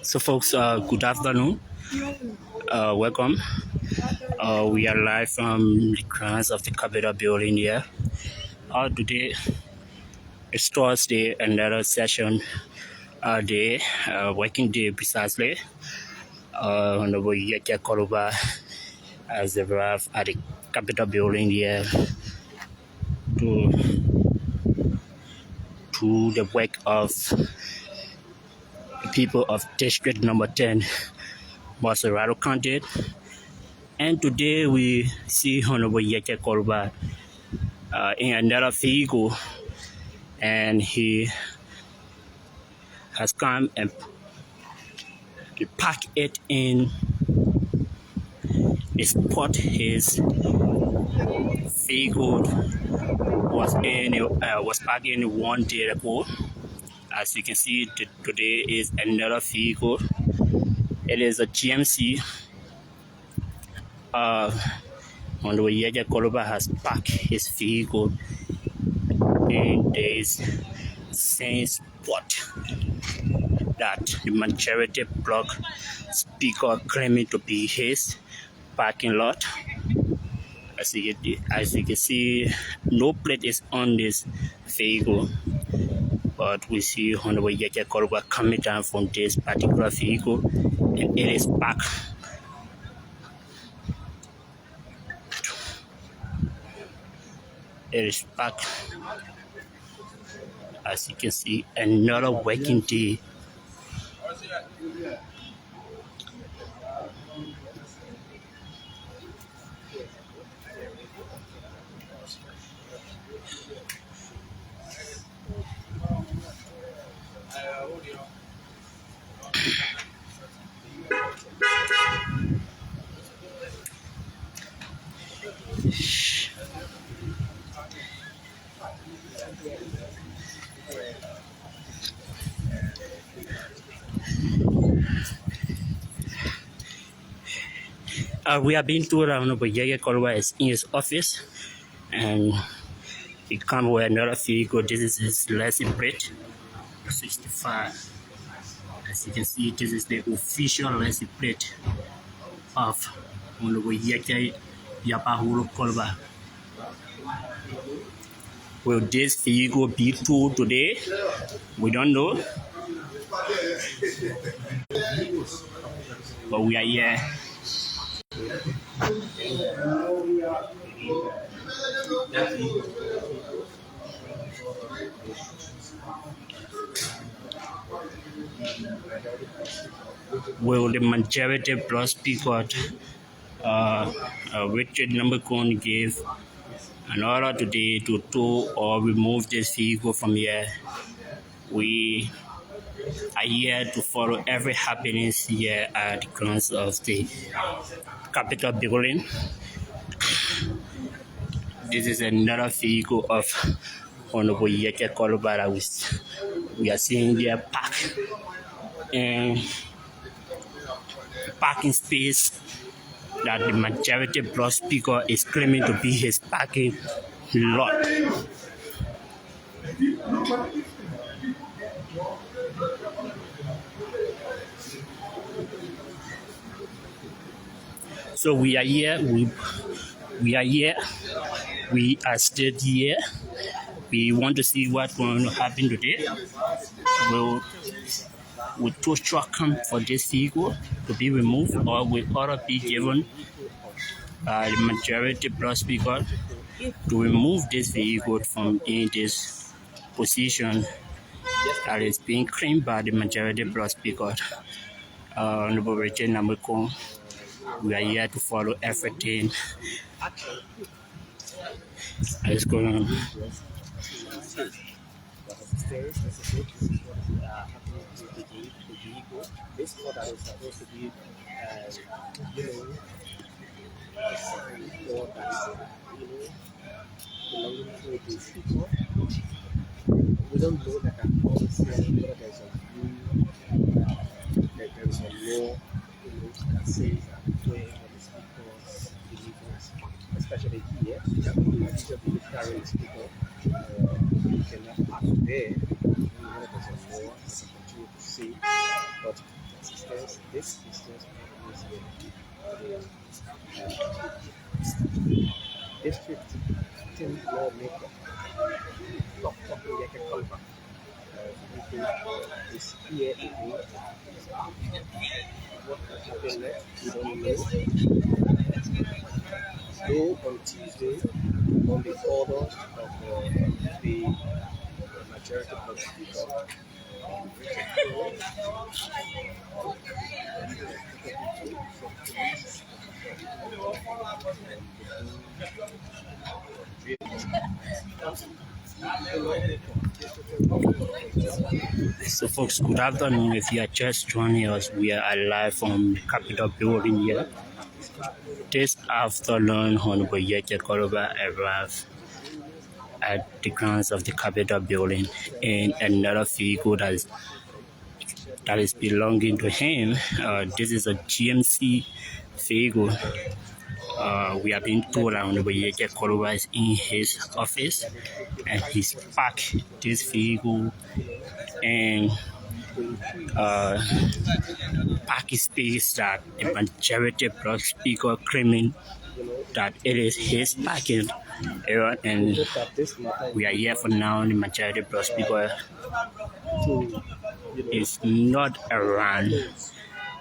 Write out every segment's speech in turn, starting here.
So, folks, good afternoon. Welcome. We are live from the grounds of the Capitol building here. Today is Thursday, another session day, working day precisely. Honorable Yeke Koluba has arrived at the Capitol building here to the work of the people of District Number 10, Maserado County. And today we see Honorable Yeke Koluba in another vehicle, and he has come and parked it in the spot his vehicle was parked in 1 day ago. As you can see, today is another vehicle. It is a GMC. Honorable Yeke Koluba has parked his vehicle in this same spot that the majority block speaker claiming to be his parking lot. As you can see, no plate is on this vehicle, but we see Honorable Yeke Koluba coming down from this particular vehicle, and it is parked. It is parked. As you can see, another working day. We have been told that Honorable Yeke Koluba is in his office, and he comes with another vehicle. This is his license plate, 65. As you can see, this is the official license plate of Honorable Yeke Yapahulu Koluba. Will this vehicle be towed today? We don't know. But we are here. Will the majority plus speaker Richard Numbercon gave an order today to tow or remove this vehicle from here? We are here to follow every happenings here at the grounds of the Capitol building. This is another vehicle of Honorable Yeke Koluba that we are seeing there parked in parking space that the majority block speaker is claiming to be his parking lot. So we are here. We are here. We are still here. We want to see what's going to happen today. Will tow truck come for this vehicle to be removed, or will order be given by the majority block speaker to remove this vehicle from in this position that is being claimed by the majority block speaker, Honorable Richard Numbercon? We are here to follow everything that is going on. This order is supposed to be, belonging to the speaker. We don't know that there's a law, that says that where the speaker's deliverance, especially here, each of the current speaker cannot park there. There's a law that continue to say, but this is just district lawmaker, Dr. Kolba, is here again. What happened next, we don't know. So on Tuesday, on the order of the majority of the speaker, So folks, good afternoon. If you are just joining us, we are live from the Capitol building here. This afternoon, Honorable Yeke Koroba arrived at the grounds of the Capitol building in another vehicle that is belonging to him. This is a GMC vehicle. We have been told that Honorable Yeke Koroba is in his office and he's parked this vehicle and parking space that the majority block speaker claiming that it is his parking area, and we are here for now. The majority block speaker is not around.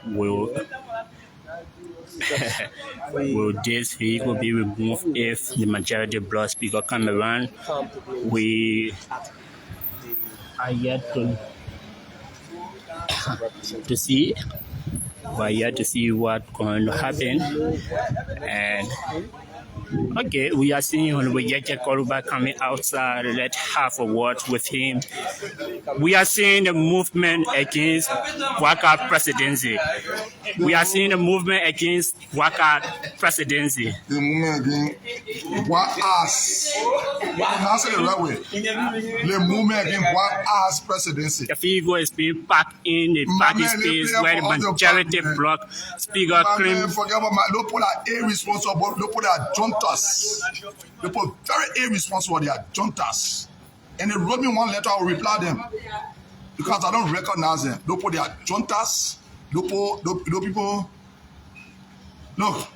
Will this vehicle be removed if the majority block speaker come around? We are yet to see. We're yet to see what's going to happen. And okay, we are seeing Honorable Yeke Koroba coming outside. Let's have a word with him. We are seeing the movement against Waka presidency. We are seeing the movement against Waka presidency. The movement against Waka's. I'll say it the right way. The movement against Waka's presidency. The vehicle is being parked in the parking space where the majority block speaker claims. Forget about my local are irresponsible. Local are juntas. Local very irresponsible. They are juntas. And they wrote me one letter. I will reply them because I don't recognize them. Local they are juntas. Local people. Look.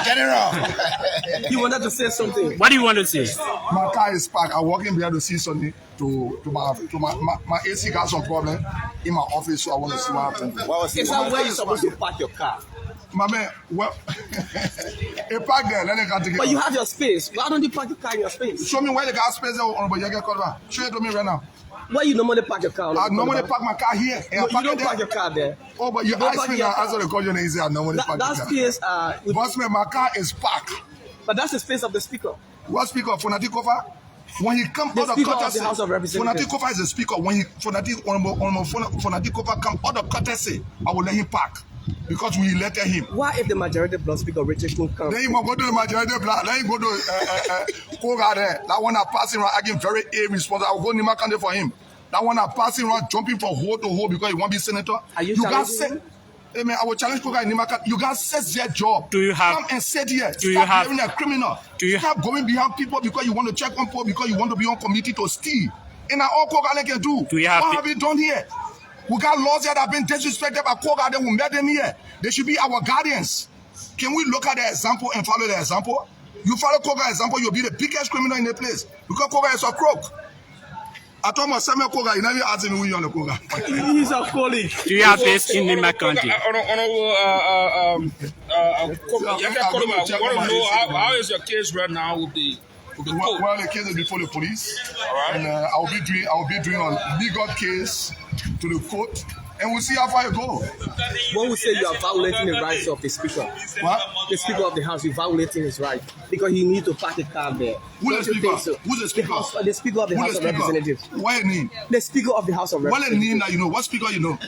General, you wanted to say something. What do you want to say? My car is parked. I walk in here to see something. To my AC got some problem in my office, so I want to see what happens. Is that where you're supposed to park your car? My man, well, a park there. Let me go take it. But you have your space. Why don't you park your car in your space? Show me where the car space is. Honorable Yeke Koroba. Show it to me right now. Where you normally park your car? I normally park my car here. No, you don't park your car there. Oh, but you asked me now. Answer the question and you say I normally park that the car. space. Bossman, my car is parked. But that's the space of the speaker. What speaker? Fonati Kofa? When he come out of courtesy, the House of Representatives. Fonati Kofa is the speaker. When he Fonati Kofa come out of courtesy, I will let him park because we elected him. Why if the majority block speaker Richard won't come? Then he will go to the majority block. Then he go to Koga there. That one are passing around acting very irresponsible. I will go Nima Kande for him. That one are passing around jumping from hole to hole because he won't be senator. Are you guys said, hey man, I will challenge Koga and Nima Kande. You guys said their job. Do you have? Come and sit here. Do Stop you have? being a criminal. Do you stop going behind people because you want to check on people because you want to be on committee to steal? And all Koga can do. Do you have? What have you done here? We got laws here that have been disrespected by Koga. They will met them here. They should be our guardians. Can we look at the example and follow the example? You follow Koga's example, you'll be the biggest criminal in the place because Koga is a crook. I told my Samuel Koga, you never asked me who you on the Koga. He's a colleague. Do you have this in Nima County? Yeke Koroba, I want to know how is your case right now with the court? Well, the case is before the police, and I'll be doing a legal case to the court, and we'll see how far it goes. One would say you are violating the rights of the speaker. What? The speaker of the house, you're violating his right because he needs to park a car there. Who's the speaker? Who's the speaker? The speaker of the House of Representatives. What name? The speaker of the House of What Representatives. name that you know? What speaker you know?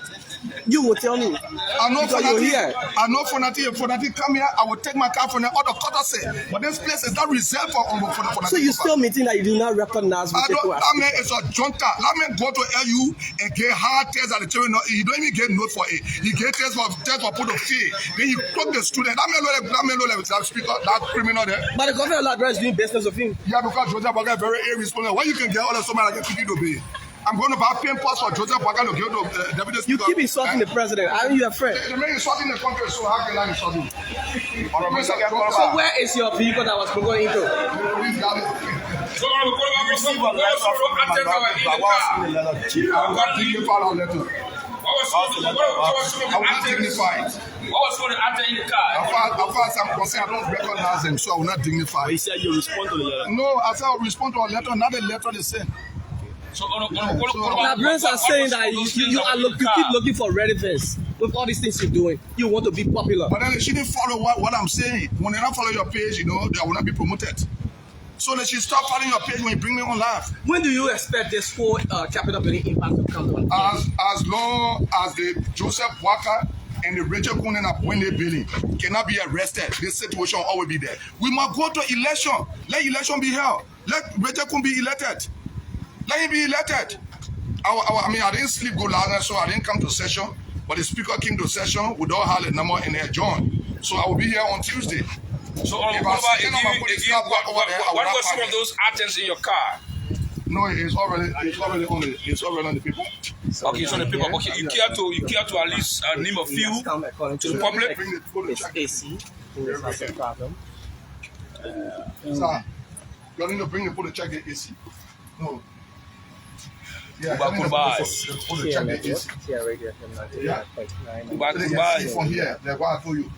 You will tell me. I know Because you're Fonati. here. I know Fonati. If Fonati come here, I will take my car from the other courtesy. But this place is not reserved for Fonati. So you still meeting that you do not recognize I don't. Richard That man is a junta. That man go to LU and get hard tests at the children. He don't even get note for it. He get tests for put of fee. Then he took the student. That man know that speaker, that criminal there. But the government is doing business of him. Yeah, because Joseph Boga is very irresponsible. Why you can get all of somebody like a 50 to be? I'm going to buy pampers for Joseph Boakai to give to Deputy Speaker. You keep insulting the president. Aren't you a friend? The man insulting the country, so how can I insult him? So where is your vehicle that was broken into? What was going to enter in the car? As far as I'm concerned, I don't recognize them, so I will not dignify. He said you respond to the letter. No, I said I'll respond to a letter, not a letter they sent. So, Liberians are saying that you keep looking for relevance with all these things you're doing. You want to be popular. But then they shouldn't follow what I'm saying. When they don't follow your page, you know, they will not be promoted. So they should stop following your page when you bring me on live. When do you expect this whole capital building impact to come to an end? As long as the Joseph Boakai and the Rachel Kunin when they building cannot be arrested, this situation will always be there. We must go to election. Let election be held. Let Rachel Kun be elected. Let him be elected. I mean, I didn't sleep good last night, so I didn't come to session. But the speaker came to session with all the number and their join. So I will be here on Tuesday. So what was some of those items in your car? No, it's already on the people. Okay, so the people. Okay, you care to at least name a few to the public. It's AC. It's a problem. Sir, you need to bring the people to check the AC. No. Yeah, check the AC. From here, that's what I told you.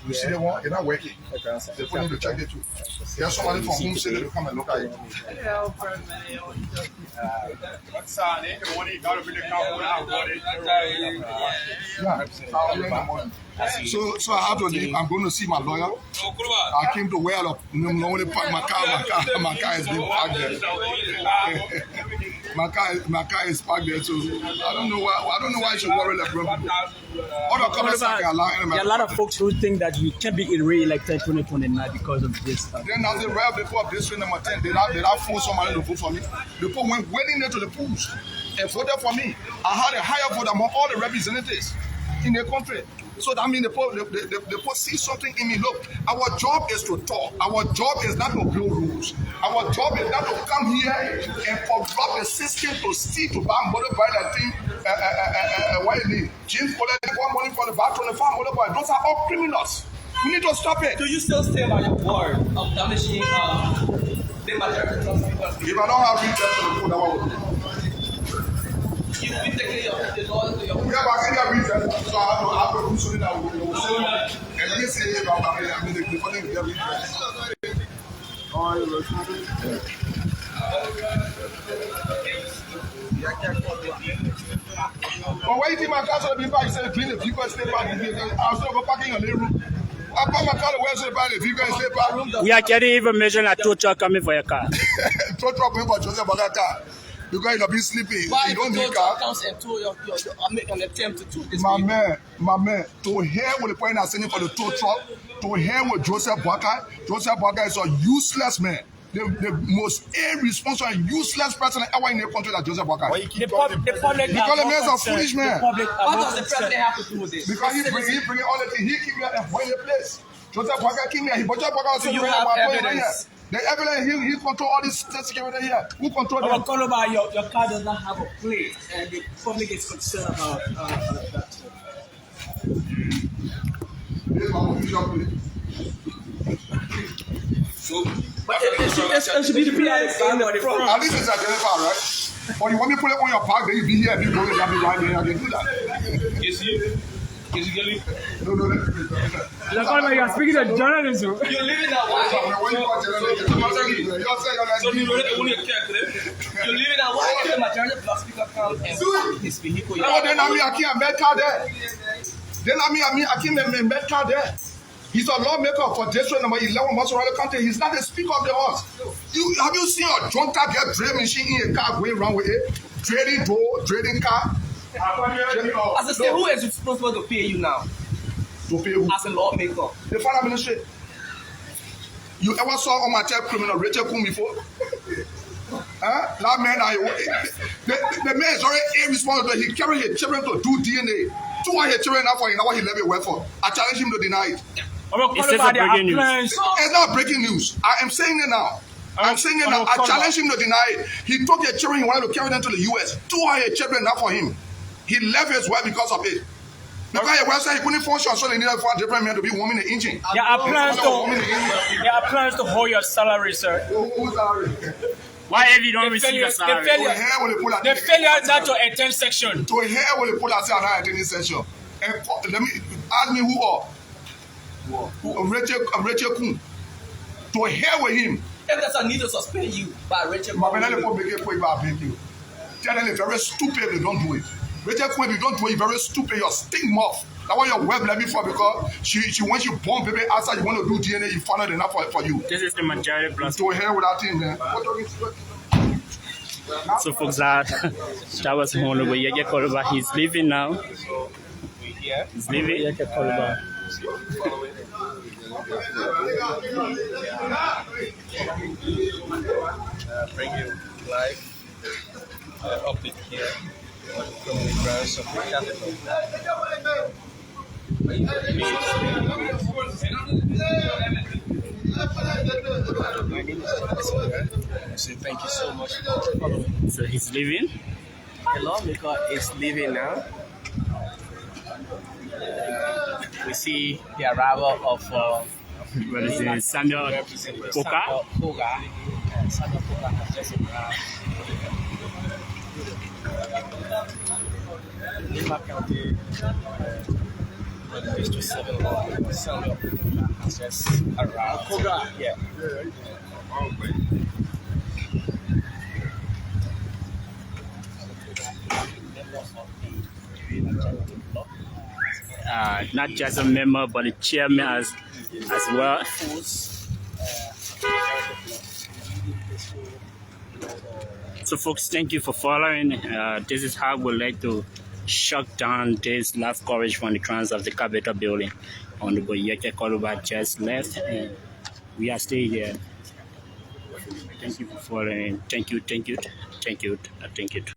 You see the one? It's not working. They put to check it too. There's somebody from whom said they will come and look at it. So I have to leave. I'm going to see my lawyer. I came to where I normally park my car. My car is being parked there. My car is parked there, so I don't know why I should worry like people. There are a lot of folks who think that you can't be re-elected 2029 because of this. Then as the rare people of district number 10, did I force somebody to vote for me? The people went waiting there to the polls and voted for me. I had a higher vote among all the representatives in the country. So that means the people see something in me. Look, our job is to talk. Our job is not to build rules. Our job is not to come here and corrupt the system to steal, to buy that thing. What is it? James collected one money for the bar 25 motorbike. Those are all criminals. We need to stop it. Do you still stay by your word of damaging the majority of people? If I don't have reach out to the food, I will do. You've been taking the law into your yeah, but I can't reach out, so I have to do something that will say. And let me say, I mean, the funny get reach out. But why you think my car should be back? You said clean the people stay back. I'll still go parking on the room. I park my car where should buy the vehicle and stay back. We are getting even measuring a tow truck coming for your car. Tow truck coming for Joseph Boakai car. Because you'll be sleeping. You don't need car. Make an attempt to do this. My man, to hear with the point I'm saying for the tow truck, to hear with Joseph Boakai. Joseph Boakai is a useless man. The most irresponsible and useless person ever in the country that Joseph Boakai. Because the man is a foolish man. What does the president have to do with this? Because he bring all the things. He keep me at the place. Joseph Boakai keep me. Joseph Boakai was you have evidence. The evidence, he control all this security here. Who control them? Your car does not have a plate, and the public is concerned about that. This is my official plate. So, but it should be the PA in the front. At least it's identified, right? Or you want me to put it on your park, then you be here, and you go and be right there, I can do that. Is he getting? No, you are speaking to journalism. You're living that way. You're living that way. The majority of the speaker come and his vehicle. Then I can't make car there. Then I can't make car there. He's a lawmaker for district number 11 Mozzarella County. He's not the speaker of the house. Have you seen a drunk car get drill machine in a car going around with it? Trading door, trading car. As a state, who is responsible to pay you now? To pay who? As a lawmaker. The finance ministry. You ever saw on my tape criminal Rachel Kun before? That man, the man is already irresponsible. He carried his children to do DNA. 2 of his children now for him, now what he left it work for. I challenge him to deny it. It's breaking news. It's not breaking news. I am saying it now. I'm saying it now. I challenge him to deny it. He took the children, he wanted to carry them to the US. 2 other children not for him. He left his wife because of it. Because your wife said he couldn't function, so they needed for different men to be warming the engine. There are plans to hold your salary, sir. Who's salary? Why if you don't receive your salary? The failure not to attend section. To here will put us in our attending session. And let me ask me who are. Rachel Kun. To hear with him. If there's a need to suspend you by Rachel Kun. Tell them it's very stupid if they don't do it. Rachel Kun, if you don't do it, you're very stupid. You're stink muff. That's why your web let me for, because she wants you born baby outside, you want to do DNA, you found out enough for you. This is the majority plus. To hear with that thing, man. So folks, that was Honorable Yeke Koluba. He's leaving now. He's leaving. Yeke Koluba. Bring you live update here from the grounds of the capital. My name is so thank you so much for following. So he's leaving. The Lawmaker is leaving now. We see the arrival of What is it? Samuel Koka. Samuel Koka has just arrived. Lima County, District 7 law, Samuel Koka has just arrived. Koga, yeah. Not just a member, but the chairman as well. So folks, thank you for following. This is how we like to shut down this live coverage from the grounds of the Capitol building. Honorable Yeke Koluba just left, and we are still here. Thank you for following. Thank you.